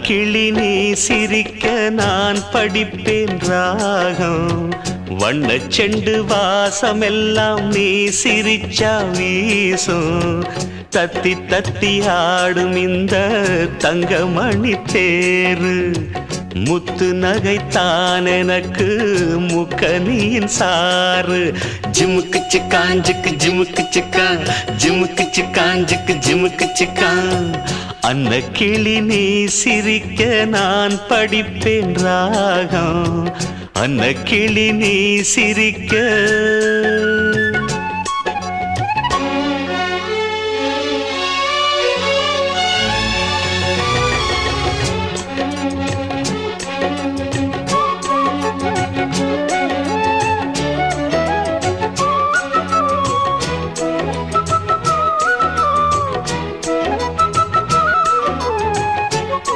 கிளி நீ சிரிக்க நான் படிப்பேன் ராகம். வண்ணச் செண்டு வாசமெல்லாம் நீ சிரிச்சா வீசும். தத்தி தத்தி ஆடும் இந்த தங்கமணி தேரு. முத்து நகைத்தான் எனக்கு முக்கனியின் சாறு. ஜிமுக்கு சிக்காஞ்சுக்கு ஜிமுக்கு சிக்கான், ஜிமுக்கு சிக்காஞ்சுக்கு ஜிமுக்கு சிக்கான். அன்ன கிளி நீ சிரிக்க நான் படிப்பேன் ராகம். அன்ன கிளி நீ சிரிக்க